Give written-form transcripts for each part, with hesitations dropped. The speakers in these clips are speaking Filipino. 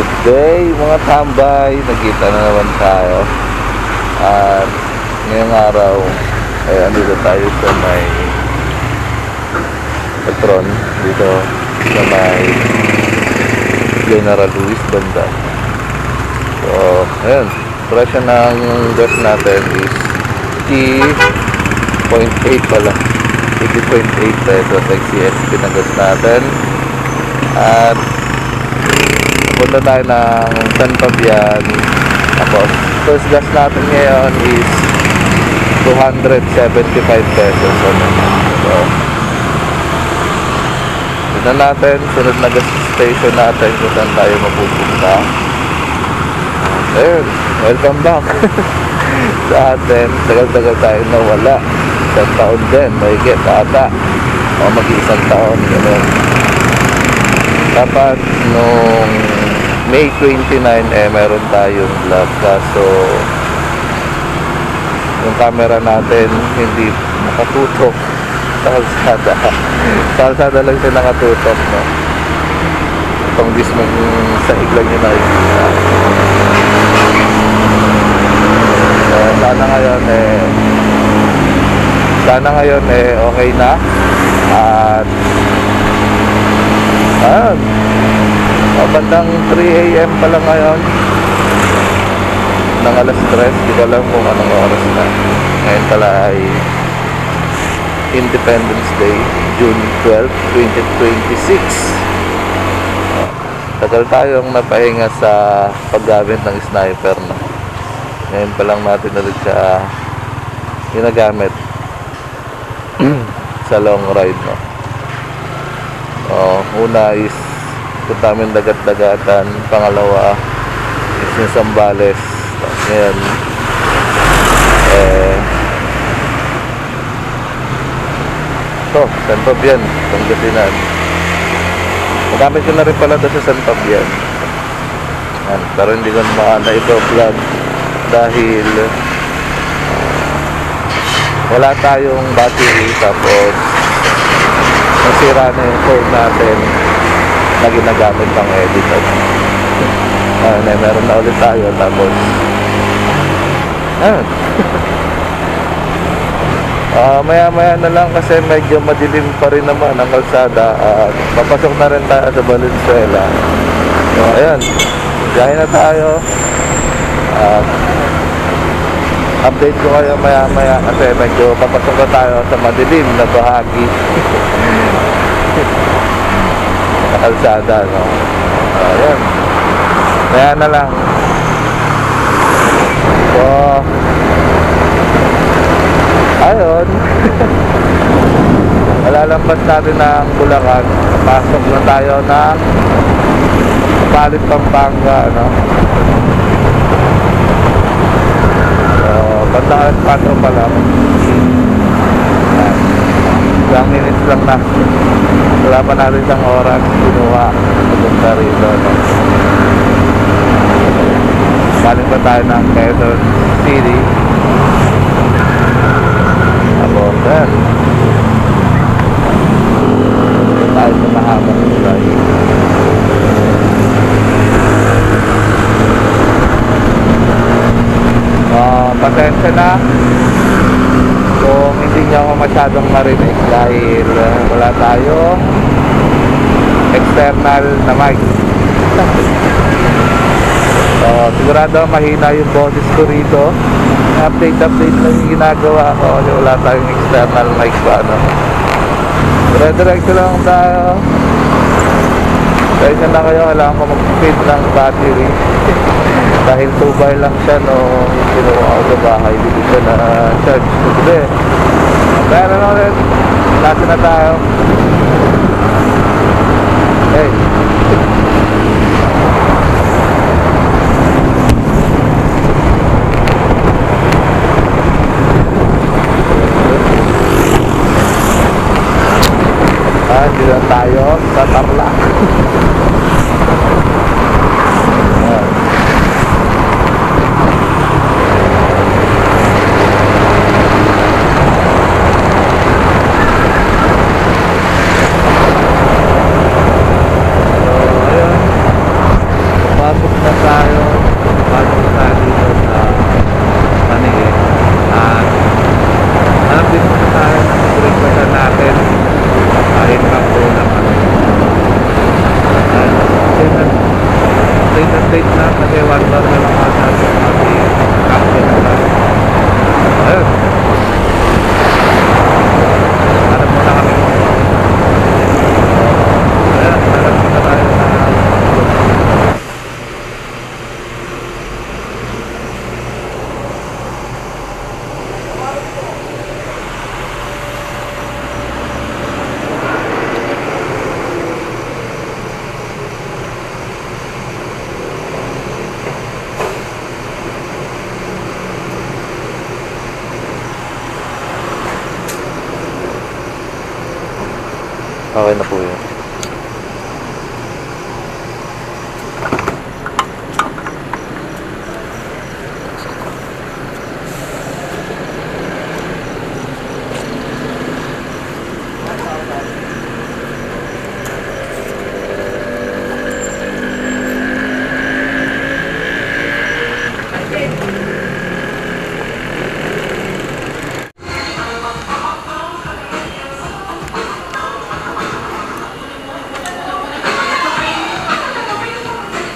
Good day mga tambay, nagkita na naman tayo. At ngayong araw ay andito tayo sa may Petron, dito sa may General Luis banda. So ayun, presyo ng gas natin is 80.8 pala, 80.8 pesos XCSP na gas natin. At punta tayo ng San Fabian. Tapos first gas natin ngayon is 275 pesos. So tignan natin sunod na gas station natin kung saan tayo mapupunta. Ayun, welcome back sa atin. Tagal-tagal tayo nawala. Isang taon din, mahigit ata o mag-iisang taon, gano'n. Dapat nung May 29 meron tayong vlog, kaso yung camera natin hindi nakatutok sa kalsada. Sa kalsada lang siya nakatutok, no? Itong mismong sahig lang yun nakikita. Sana ngayon okay na. At ayun, bandang 3 AM pa lang ngayon ng alas 3. Di ko alam kung anong oras na. Ngayon pala ay Independence Day, June 12, 2026. Tagal tayong napahinga sa paggamit ng sniper, no? Ngayon pa lang natin ulit siya ginagamit sa long ride, no? Una is punta namin dagat-dagatan, pangalawa is yung Zambales. Ngayon San Fabian, Pangasinan. Magamit ko na rin pala doon sa San Fabian. Yan, pero hindi ko na ito-vlog dahil wala tayong battery, tapos nasira na yung phone natin na ginagamit pang edit. Meron na ulit tayo, tapos maya-maya na lang kasi medyo madilim pa rin naman ang kalsada at papasok na rin tayo sa Valenzuela. So ayan, biyahe na tayo. Update ko kayo maya-maya kasi medyo papasok na tayo sa madilim na bahagi sa kalsada, no? Ayan, maya na lang. So ayun, malalampas natin ng Bulacan. Pasok na tayo ng Palit, Pampanga, no? Bandang 4 pa lang. Ilang minutes lang na. Wala pa natin isang oras kinuha pupunta rito, no? Galing pa tayo ng Quezon City. Tapos yan, tayo sa mahabang tulay. Pasensya na kung hindi nyo ako masyadong marinig dahil wala tayo external na mic. So sigurado mahina yung boses ko rito. Update lang yung ginagawa ko kasi wala tayong external mic pa, no? Dire-diretso lang tayo. Kaya na kayo, kailangan ko mag-feed ng battery dahil 2 lang siya, no? Kinuha ako sa bahay, hindi siya na charge today. Kaya na rin, nasa na tayo. Hey, dito tayo sa Tarlac. Late at late na kasi 1 hour na lang ako sa ating camping na. Ayun. Hanap muna kami. Ayan, hanap muna tayo na okay na po yun.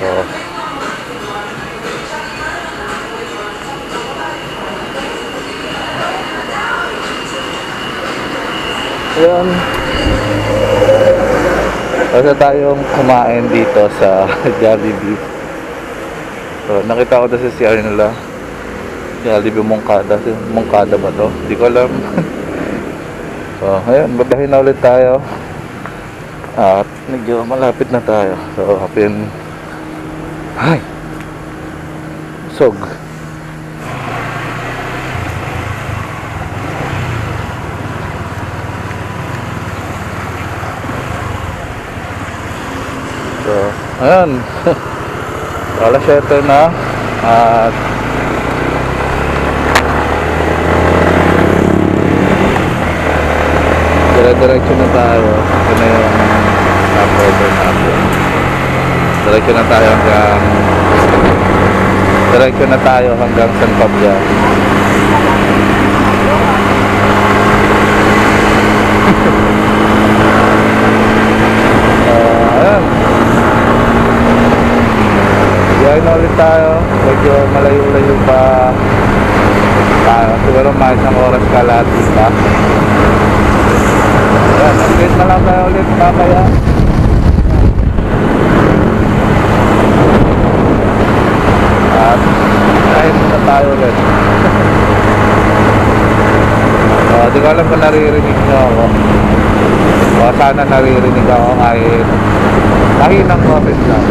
So, yun. Kasi tayong kumain dito sa Jollibee. So, nakita ko na sa CR nila. Jollibee Moncada. Moncada ba to? Hindi ko alam. So, ayun. Babahin na ulit tayo. At medyo malapit na tayo. So, hapin. Ay! Sog. So, ayan. Alas 7 na. At dire-diretso na tayo. Ito na yung stopover natin. Diretso na tayo hanggang San Fabian. Ayan. Biyahin na ulit tayo. Medyo malayo-layo pa tayo. Siguro mga isang oras kalahati pa. Ayan, update na lang tayo ulit mamaya. At kahit na tayo ulit. So, di ko alam kung naririnig nyo ako. O sana naririnig ako kahit kahinang comment lang.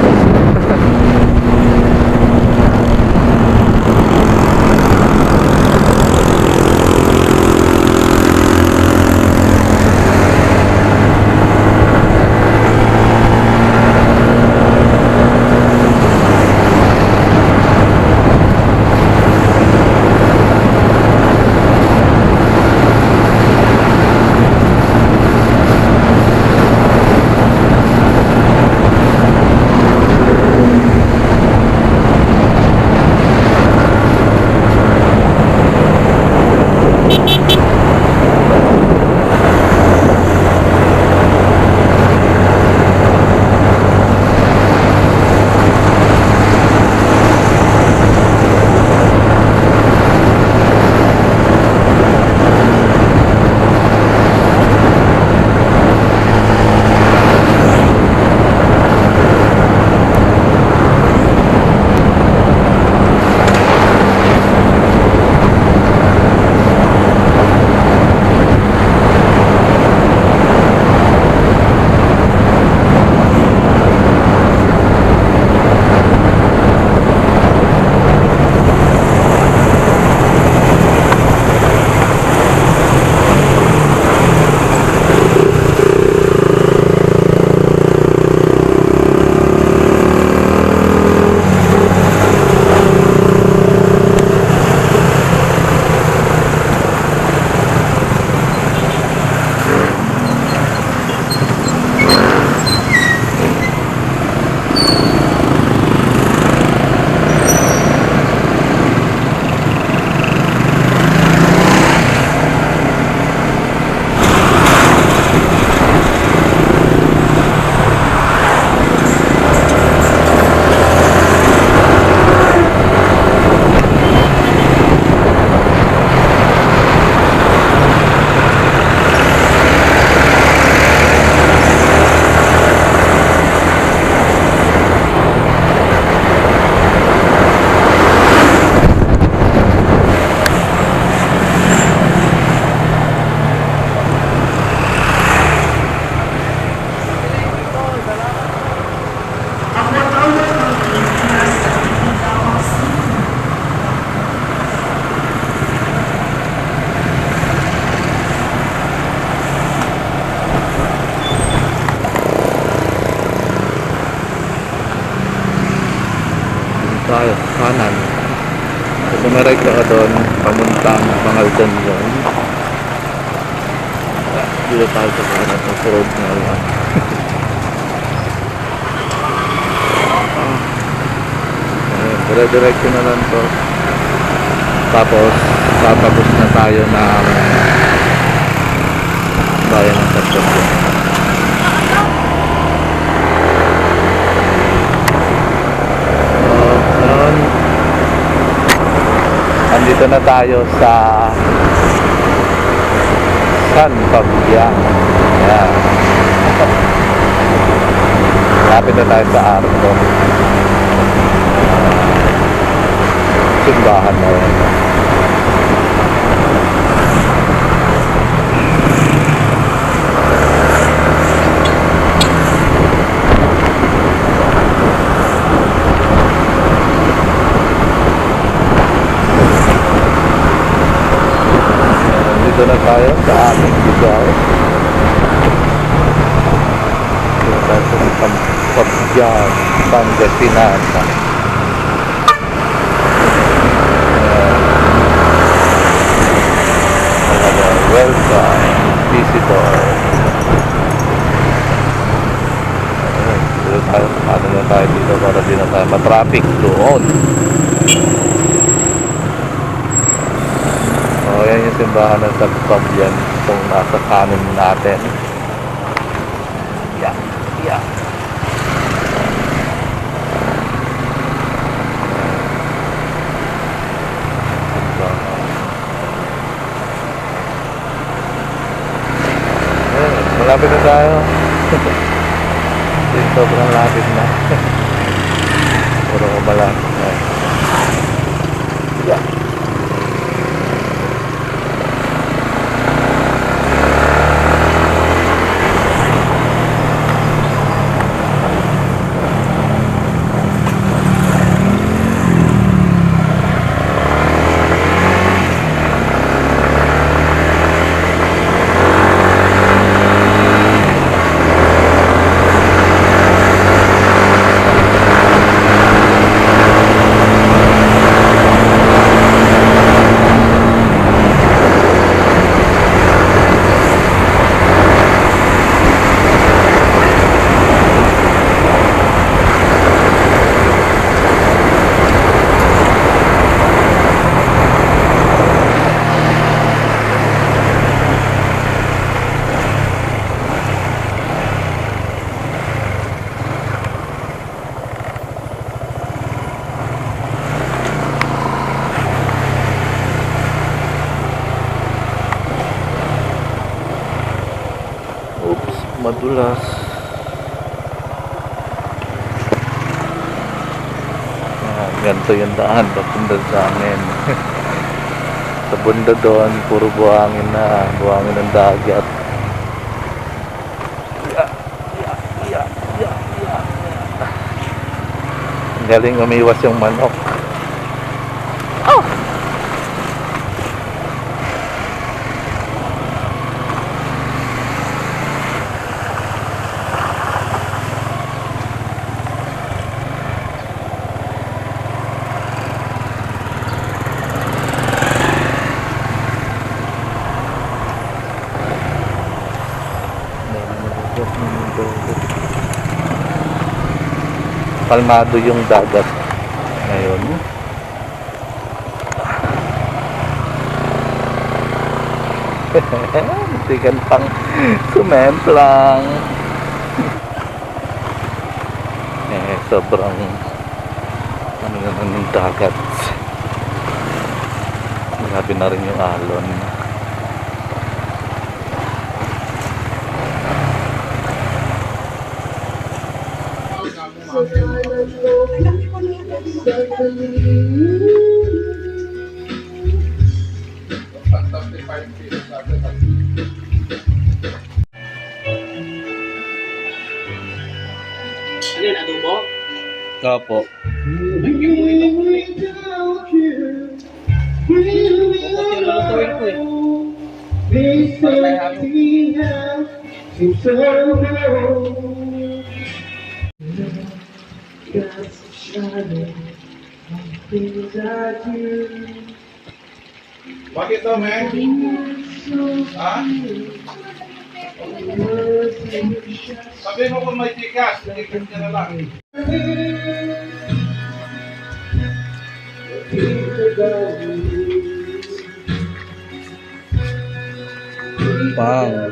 tayo, kanan. So, dumiretso ka doon, pamuntang Pangaldan yun. Dito tayo sa kanan, sa road na lang. Dire-diretso na lang to. Tapos, tatapos na tayo ng bayan ng Concepcion. Andito na tayo sa San Fabian. Ayan. Lapit na tayo sa Arco. Simbahan na yun. Dito na tayo sa aming lugar. Dito tayo sa San Fabian, Pangasinan. Welcome, visitor. Dito tayo, ano na tayo dito para di na tayo matraffic doon. So, yan yung simbahan ng San Fabian itong nasa kanin natin. Yeah, yeah. Malapit na tayo. Sobrang lapit na. Puro ko malapit na. Yeah. Madulas. Ganito yung daan papunta sa amin. Sa bunda doon puro buhangin na, buhangin ng dagat. Ang galing umiwas yung manok. Oh! Kalmado yung dagat ngayon. Tigan pang sumemplang. Sobrang ano naman yung dagat. Grabe na rin yung alon. Ano yun, adobo? Opo. Bukot yung lulutuin ko eh. Para may halo. things I do. Bakit to, men? Ha? Sabi mo kung may tikas, tikas niya na lang. Wow.